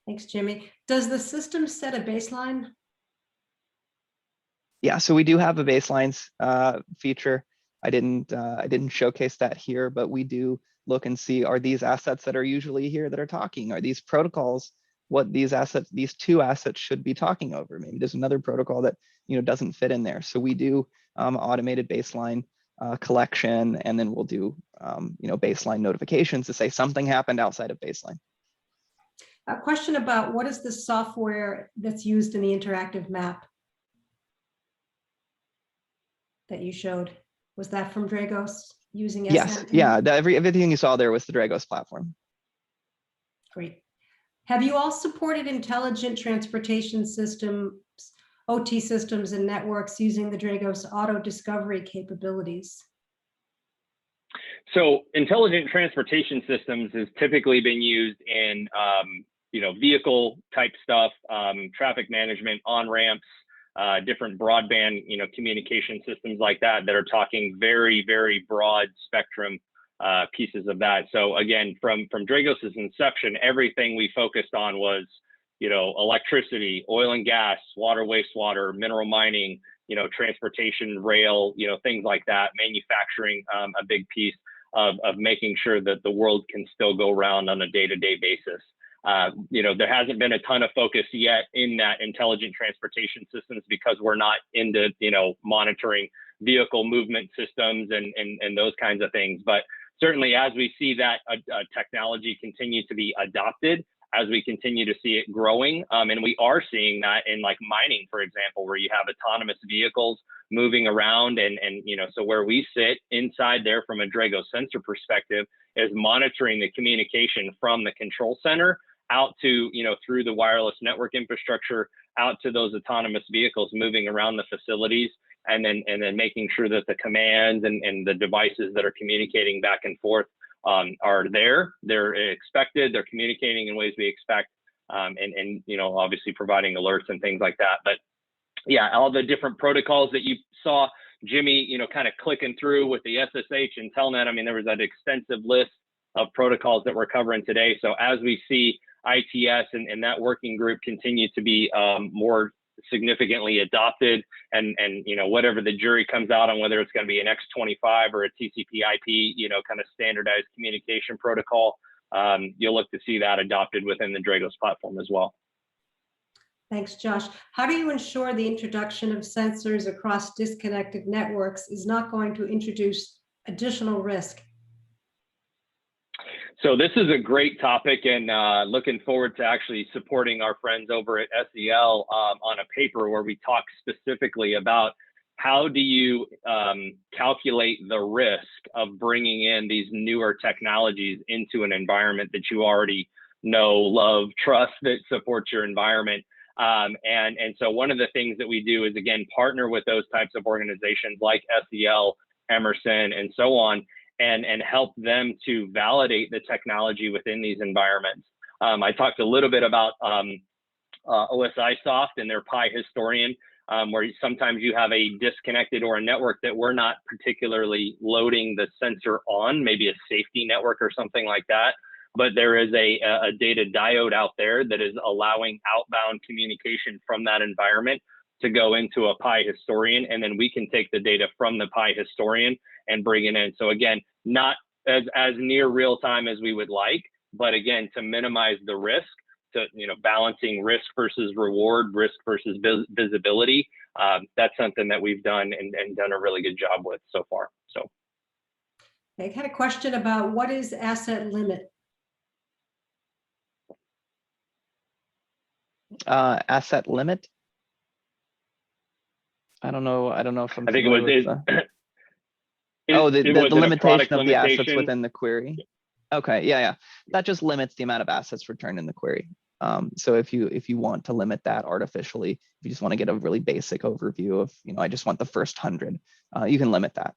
[SPEAKER 1] Thanks, Jimmy. Does the system set a baseline?
[SPEAKER 3] Yeah, so we do have a baselines feature. I didn't showcase that here, but we do look and see, are these assets that are usually here that are talking? Are these protocols what these two assets should be talking over? Maybe there's another protocol that doesn't fit in there. So we do automated baseline collection, and then we'll do baseline notifications to say something happened outside of baseline.
[SPEAKER 1] A question about what is the software that's used in the interactive map that you showed? Was that from Dragos using
[SPEAKER 3] Yes,
[SPEAKER 1] SNN?
[SPEAKER 3] yeah, everything you saw there was the Dragos platform.
[SPEAKER 1] Great. Have you all supported intelligent transportation systems, OT systems and networks using the Dragos auto discovery capabilities?
[SPEAKER 2] So intelligent transportation systems has typically been used in, vehicle type stuff, traffic management, on-ramps, different broadband, communication systems like that are talking very, very broad spectrum pieces of that. So again, from Dragos's inception, everything we focused on was, electricity, oil and gas, water, wastewater, mineral mining, transportation, rail, things like that, manufacturing, a big piece of making sure that the world can still go around on a day-to-day basis. There hasn't been a ton of focus yet in that intelligent transportation systems because we're not into, monitoring vehicle movement systems and those kinds of things. But certainly as we see that technology continue to be adopted, as we continue to see it growing, and we are seeing that in like mining, for example, where you have autonomous vehicles moving around and so where we sit inside there from a Dragos sensor perspective is monitoring the communication from the control center out to, through the wireless network infrastructure out to those autonomous vehicles moving around the facilities, and then making sure that the commands and the devices that are communicating back and forth are there, they're expected, they're communicating in ways we expect, and obviously providing alerts and things like that. But yeah, all the different protocols that you saw Jimmy, kind of clicking through with the SSH and Telnet. I mean, there was that extensive list of protocols that we're covering today. So as we see ITS and that working group continue to be more significantly adopted, and whatever the jury comes out on, whether it's going to be an X25 or a TCP/IP, kind of standardized communication protocol, you'll look to see that adopted within the Dragos platform as well.
[SPEAKER 1] Thanks, Josh. How do you ensure the introduction of sensors across disconnected networks is not going to introduce additional risk?
[SPEAKER 2] So this is a great topic, and looking forward to actually supporting our friends over at SEL on a paper where we talk specifically about how do you calculate the risk of bringing in these newer technologies into an environment that you already know, love, trust, that supports your environment. And so one of the things that we do is, again, partner with those types of organizations like SEL, Emerson, and so on, and help them to validate the technology within these environments. I talked a little bit about OSIsoft and their Pi Historian, where sometimes you have a disconnected or a network that we're not particularly loading the sensor on, maybe a safety network or something like that. But there is a data diode out there that is allowing outbound communication from that environment to go into a Pi Historian, and then we can take the data from the Pi Historian and bring it in. So again, not as near real time as we would like, but again, to minimize the risk, to balancing risk versus reward, risk versus visibility. That's something that we've done and done a really good job with so far. So
[SPEAKER 1] I had a question about what is asset limit?
[SPEAKER 3] Asset limit. I don't know if I'm.
[SPEAKER 2] I think it was.
[SPEAKER 3] The limitation of the assets within the query. Okay, yeah. That just limits the amount of assets returned in the query. So if you want to limit that artificially, if you just want to get a really basic overview of, I just want the first 100, you can limit that.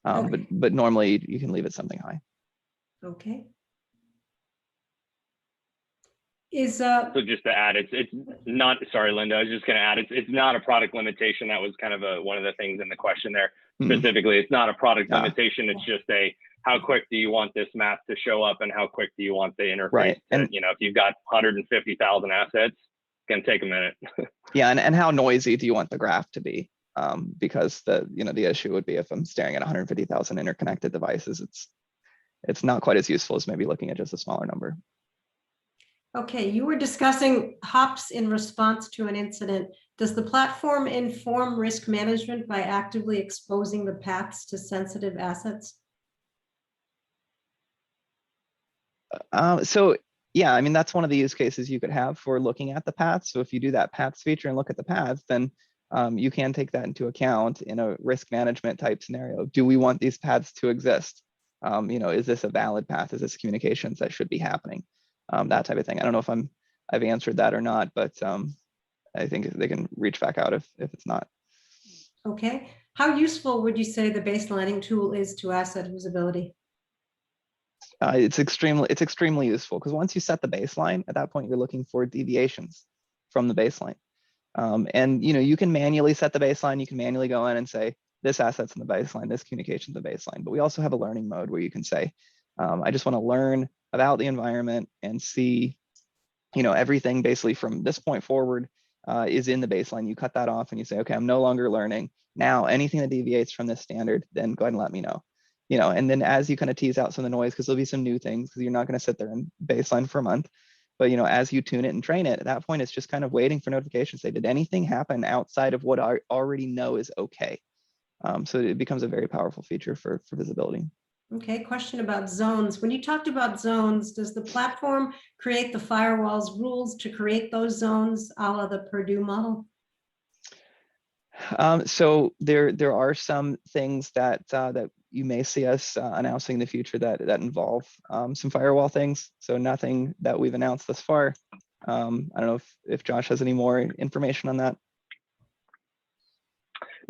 [SPEAKER 1] Okay.
[SPEAKER 3] But normally you can leave it something high.
[SPEAKER 1] Okay.
[SPEAKER 2] So just to add, it's not, sorry, Linda, I was just going to add, it's not a product limitation. That was kind of one of the things in the question there. Specifically, it's not a product limitation. It's just how quick do you want this map to show up and how quick do you want the interface
[SPEAKER 3] Right.
[SPEAKER 2] to,
[SPEAKER 3] And
[SPEAKER 2] if you've got 150,000 assets, it's going to take a minute.
[SPEAKER 3] yeah, and how noisy do you want the graph to be? Because the issue would be if I'm staring at 150,000 interconnected devices, it's not quite as useful as maybe looking at just a smaller number.
[SPEAKER 1] Okay, you were discussing hops in response to an incident. Does the platform inform risk management by actively exposing the paths to sensitive assets?
[SPEAKER 3] So yeah, I mean, that's one of the use cases you could have for looking at the paths. So if you do that paths feature and look at the paths, then you can take that into account in a risk management type scenario. Do we want these paths to exist? Is this a valid path? Is this communications that should be happening? That type of thing. I don't know if I've answered that or not, but I think they can reach back out if it's not.
[SPEAKER 1] Okay. How useful would you say the baselining tool is to asset visibility?
[SPEAKER 3] It's extremely useful because once you set the baseline, at that point you're looking for deviations from the baseline. And you can manually set the baseline. You can manually go in and say this asset's in the baseline, this communication's in the baseline. But we also have a learning mode where you can say, I just want to learn about the environment and see, everything basically from this point forward is in the baseline. You cut that off and you say, okay, I'm no longer learning. Now anything that deviates from this standard, then go ahead and let me know. And then as you kind of tease out some of the noise, because there'll be some new things, because you're not going to sit there and baseline for a month. But as you tune it and train it, at that point, it's just kind of waiting for notifications. Say, did anything happen outside of what I already know is okay? So it becomes a very powerful feature for visibility.
[SPEAKER 1] Okay, question about zones. When you talked about zones, does the platform create the firewall's rules to create those zones a la the Purdue model?
[SPEAKER 3] So there are some things that you may see us announcing in the future that involve some firewall things. So nothing that we've announced thus far. I don't know if Josh has any more information on that.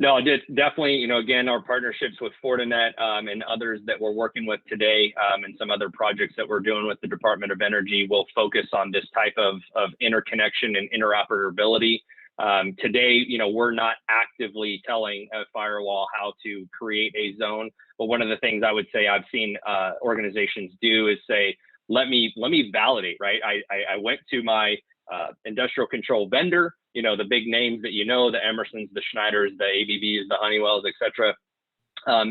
[SPEAKER 2] No, definitely, again, our partnerships with Fortinet and others that we're working with today and some other projects that we're doing with the Department of Energy will focus on this type of interconnection and interoperability. Today, we're not actively telling a firewall how to create a zone, but one of the things I would say I've seen organizations do is say, let me validate, right? I went to my industrial control vendor, the big names that the Emersons, the Schneiders, the ABBs, the Honeywells, etc.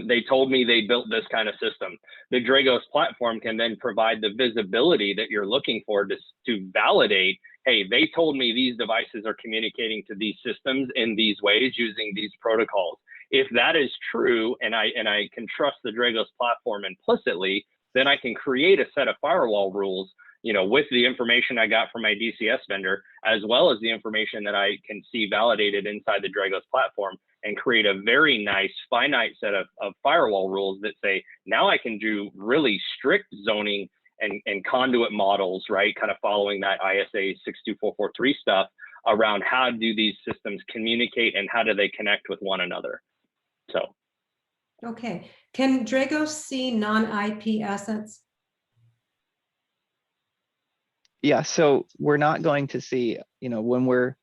[SPEAKER 2] They told me they built this kind of system. The Dragos platform can then provide the visibility that you're looking for to validate, hey, they told me these devices are communicating to these systems in these ways using these protocols. If that is true, and I can trust the Dragos platform implicitly, then I can create a set of firewall rules, with the information I got from my DCS vendor, as well as the information that I can see validated inside the Dragos platform, and create a very nice finite set of firewall rules that say, now I can do really strict zoning and conduit models, right? Kind of following that ISA 62443 stuff around how do these systems communicate and how do they connect with one another. So.
[SPEAKER 1] Okay, can Dragos see non-IP assets?
[SPEAKER 3] Yeah, so we're not going to see, when we're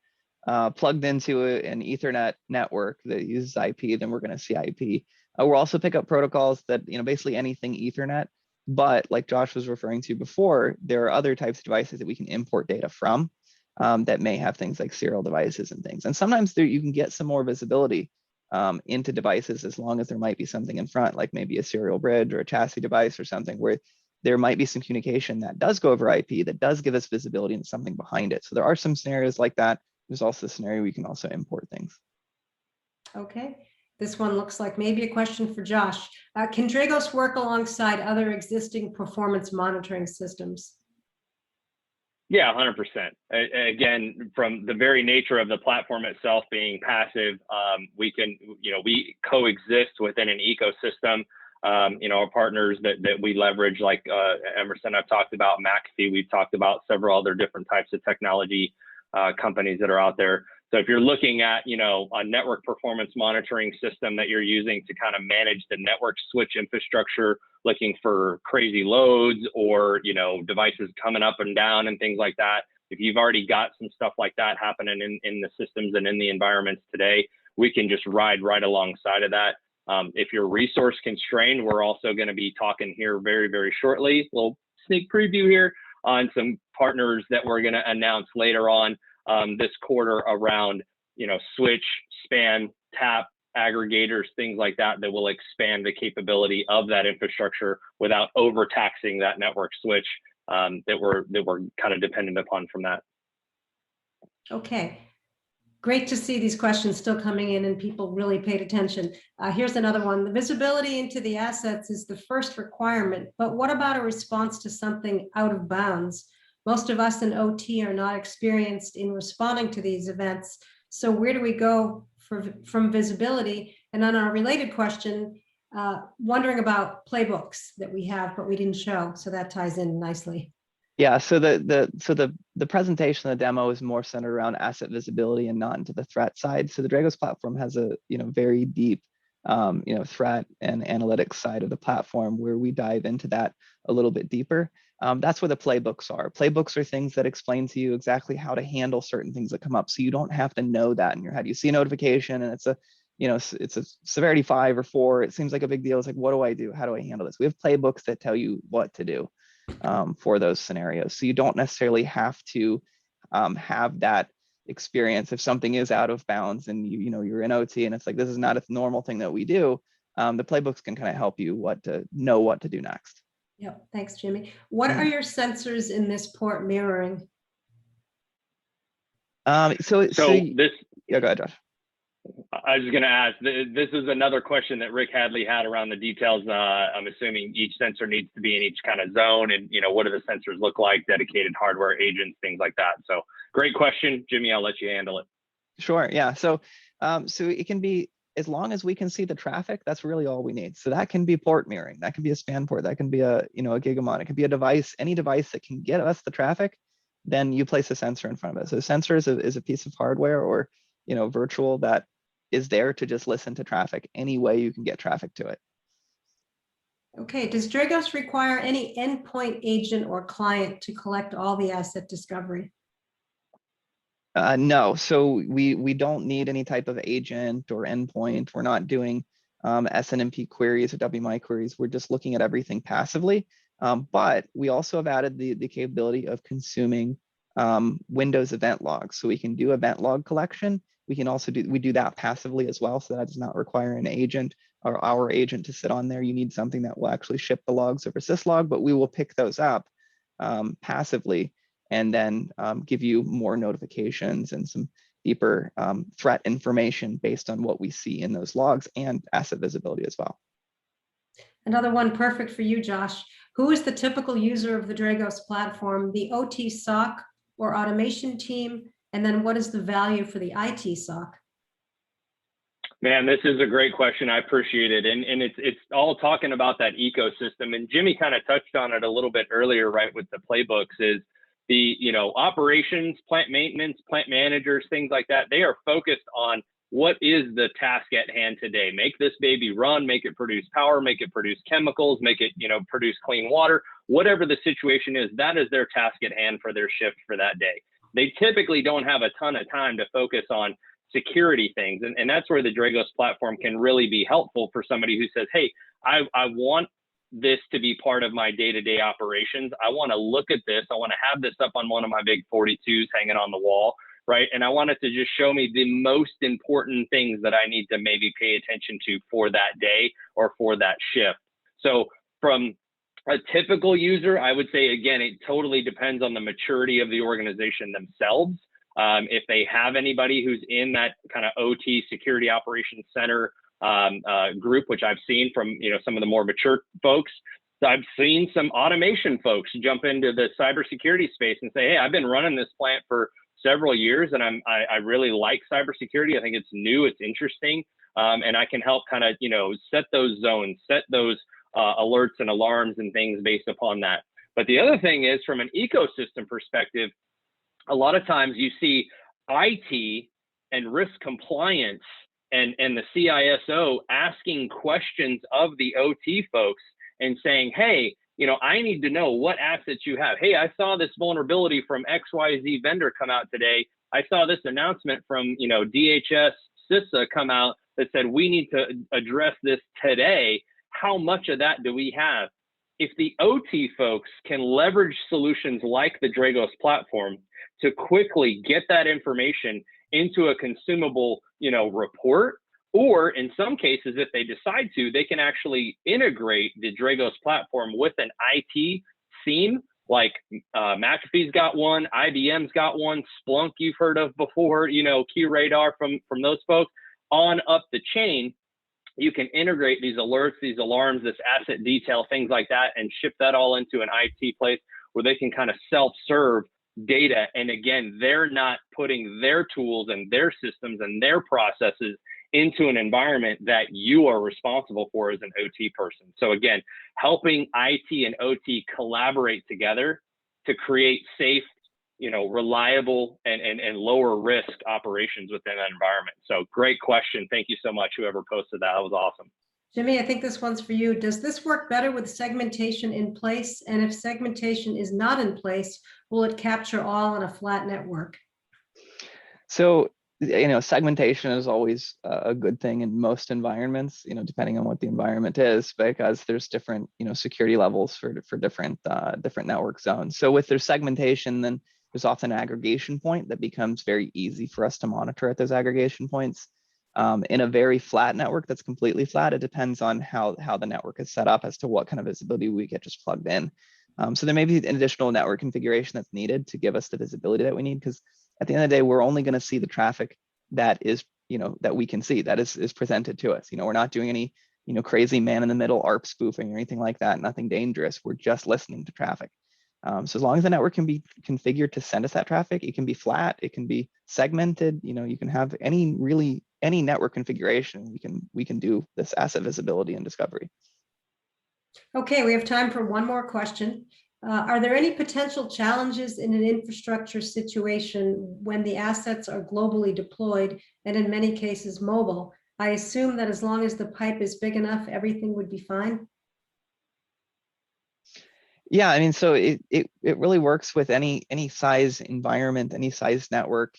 [SPEAKER 3] plugged into an Ethernet network that uses IP, then we're going to see IP. We'll also pick up protocols that, basically anything Ethernet, but like Josh was referring to before, there are other types of devices that we can import data from that may have things like serial devices and things. And sometimes you can get some more visibility into devices as long as there might be something in front, like maybe a serial bridge or a chassis device or something where there might be some communication that does go over IP that does give us visibility into something behind it. So there are some scenarios like that. There's also a scenario we can also import things.
[SPEAKER 1] Okay, this one looks like maybe a question for Josh. Can Dragos work alongside other existing performance monitoring systems?
[SPEAKER 2] Yeah, 100%. Again, from the very nature of the platform itself being passive, we can, we coexist within an ecosystem. Our partners that we leverage, like Emerson, I've talked about, McAfee, we've talked about several other different types of technology companies that are out there. So if you're looking at, a network performance monitoring system that you're using to kind of manage the network switch infrastructure, looking for crazy loads or, devices coming up and down and things like that, if you've already got some stuff like that happening in the systems and in the environments today, we can just ride right alongside of that. If you're resource constrained, we're also going to be talking here very, very shortly, a little sneak preview here on some partners that we're going to announce later on this quarter around, switch, span, tap, aggregators, things like that, that will expand the capability of that infrastructure without overtaxing that network switch that we're kind of dependent upon from that.
[SPEAKER 1] Okay. Great to see these questions still coming in and people really paid attention. Here's another one. The visibility into the assets is the first requirement, but what about a response to something out of bounds? Most of us in OT are not experienced in responding to these events. So where do we go from visibility? And on our related question, wondering about playbooks that we have, but we didn't show. So that ties in nicely.
[SPEAKER 3] Yeah, so the presentation, the demo is more centered around asset visibility and not into the threat side. So the Dragos platform has a very deep threat and analytics side of the platform where we dive into that a little bit deeper. That's where the playbooks are. Playbooks are things that explain to you exactly how to handle certain things that come up. So you don't have to know that in your head. You see a notification and it's a it's a severity 5 or 4. It seems like a big deal. It's like, what do I do? How do I handle this? We have playbooks that tell you what to do for those scenarios. So you don't necessarily have to have that experience if something is out of bounds and you're in OT and it's like, this is not a normal thing that we do. The playbooks can kind of help you what to do next.
[SPEAKER 1] Yep. Thanks, Jimmy. What are your sensors in this port mirroring?
[SPEAKER 2] So this,
[SPEAKER 3] yeah, go ahead, Josh.
[SPEAKER 2] I was going to ask, this is another question that Rick Hadley had around the details. I'm assuming each sensor needs to be in each kind of zone, and what do the sensors look like, dedicated hardware agents, things like that. So great question, Jimmy, I'll let you handle it.
[SPEAKER 3] Sure, yeah. So it can be, as long as we can see the traffic, that's really all we need. So that can be port mirroring, that can be a span port, that can be a Gigamon, it can be a device, any device that can get us the traffic, then you place a sensor in front of it. So a sensor is a piece of hardware or virtual that is there to just listen to traffic any way you can get traffic to it.
[SPEAKER 1] Okay, does Dragos require any endpoint agent or client to collect all the asset discovery?
[SPEAKER 3] No, so we don't need any type of agent or endpoint. We're not doing SNMP queries or WMI queries. We're just looking at everything passively. But we also have added the capability of consuming Windows event logs. So we can do event log collection. We can also do that passively as well. So that does not require an agent or our agent to sit on there. You need something that will actually ship the logs over syslog, but we will pick those up passively and then give you more notifications and some deeper threat information based on what we see in those logs and asset visibility as well.
[SPEAKER 1] Another one perfect for you, Josh. Who is the typical user of the Dragos platform, the OT SOC or automation team? And then what is the value for the IT SOC?
[SPEAKER 2] Man, this is a great question. I appreciate it. And it's all talking about that ecosystem. And Jimmy kind of touched on it a little bit earlier, right, with the playbooks is the, operations, plant maintenance, plant managers, things like that. They are focused on what is the task at hand today. Make this baby run, make it produce power, make it produce chemicals, make it, produce clean water, whatever the situation is, that is their task at hand for their shift for that day. They typically don't have a ton of time to focus on security things. And that's where the Dragos platform can really be helpful for somebody who says, hey, I want this to be part of my day-to-day operations. I want to look at this. I want to have this up on one of my big 42s hanging on the wall, right? And I want it to just show me the most important things that I need to maybe pay attention to for that day or for that shift. So from a typical user, I would say, again, it totally depends on the maturity of the organization themselves. If they have anybody who's in that kind of OT security operations center group, which I've seen from some of the more mature folks, I've seen some automation folks jump into the cybersecurity space and say, hey, I've been running this plant for several years and I really like cybersecurity. I think it's new, it's interesting, and I can help kind of set those zones, set those alerts and alarms and things based upon that. But the other thing is, from an ecosystem perspective, a lot of times you see IT and risk compliance and the CISO asking questions of the OT folks and saying, hey, I need to know what assets you have. Hey, I saw this vulnerability from XYZ vendor come out today. I saw this announcement from, DHS CISA come out that said, we need to address this today. How much of that do we have? If the OT folks can leverage solutions like the Dragos platform to quickly get that information into a consumable, report, or in some cases, if they decide to, they can actually integrate the Dragos platform with an IT SIEM, like McAfee's got one, IBM's got one, Splunk you've heard of before, QRadar from those folks, on up the chain. You can integrate these alerts, these alarms, this asset detail, things like that, and ship that all into an IT place where they can kind of self-serve data. And again, they're not putting their tools and their systems and their processes into an environment that you are responsible for as an OT person. So again, helping IT and OT collaborate together to create safe, reliable and lower risk operations within that environment. So great question. Thank you so much, whoever posted that. That was awesome.
[SPEAKER 1] Jimmy, I think this one's for you. Does this work better with segmentation in place? And if segmentation is not in place, will it capture all on a flat network?
[SPEAKER 3] So, segmentation is always a good thing in most environments, depending on what the environment is, because there's different, security levels for different network zones. So with their segmentation, then there's often an aggregation point that becomes very easy for us to monitor at those aggregation points. In a very flat network that's completely flat, it depends on how the network is set up as to what kind of visibility we get just plugged in. So there may be an additional network configuration that's needed to give us the visibility that we need, because at the end of the day, we're only going to see the traffic that is, that we can see, that is presented to us. We're not doing any, crazy man in the middle ARP spoofing or anything like that, nothing dangerous. We're just listening to traffic. So as long as the network can be configured to send us that traffic, it can be flat, it can be segmented, you can have any network configuration, we can do this asset visibility and discovery.
[SPEAKER 1] Okay, we have time for one more question. Are there any potential challenges in an infrastructure situation when the assets are globally deployed and in many cases mobile? I assume that as long as the pipe is big enough, everything would be fine.
[SPEAKER 3] Yeah, I mean, so it really works with any size environment, any size network,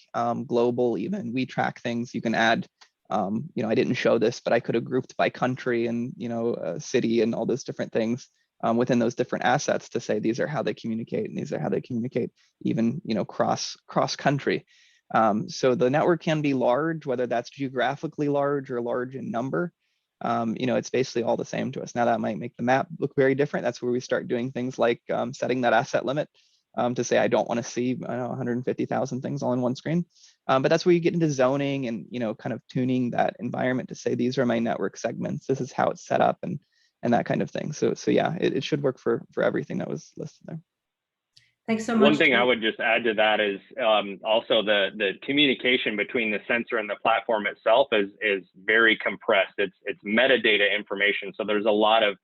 [SPEAKER 3] global even. We track things. You can add, I didn't show this, but I could have grouped by country and city and all those different things within those different assets to say these are how they communicate and these are how they communicate even cross country. So the network can be large, whether that's geographically large or large in number. It's basically all the same to us. Now that might make the map look very different. That's where we start doing things like setting that asset limit to say, I don't want to see 150,000 things all in one screen. But that's where you get into zoning and, kind of tuning that environment to say, these are my network segments. This is how it's set up and that kind of thing. So yeah, it should work for everything that was listed there.
[SPEAKER 1] Thanks so much.
[SPEAKER 2] One thing I would just add to that is also the communication between the sensor and the platform itself is very compressed. It's metadata information. So there's a lot of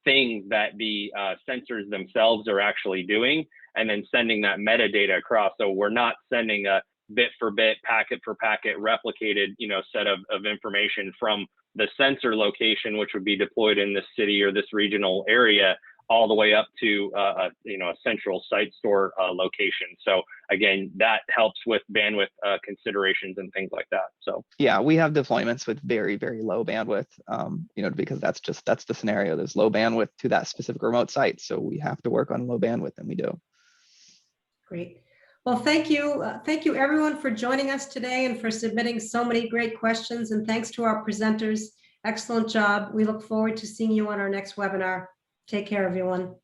[SPEAKER 2] things that the sensors themselves are actually doing and then sending that metadata across. So we're not sending a bit for bit, packet for packet replicated, set of information from the sensor location, which would be deployed in this city or this regional area, all the way up to a central site store location. So again, that helps with bandwidth considerations and things like that. So
[SPEAKER 3] yeah, we have deployments with very, very low bandwidth, because that's the scenario. There's low bandwidth to that specific remote site. So we have to work on low bandwidth, and we do.
[SPEAKER 1] Great. Well, thank you. Thank you everyone for joining us today and for submitting so many great questions. And thanks to our presenters. Excellent job. We look forward to seeing you on our next webinar. Take care, everyone.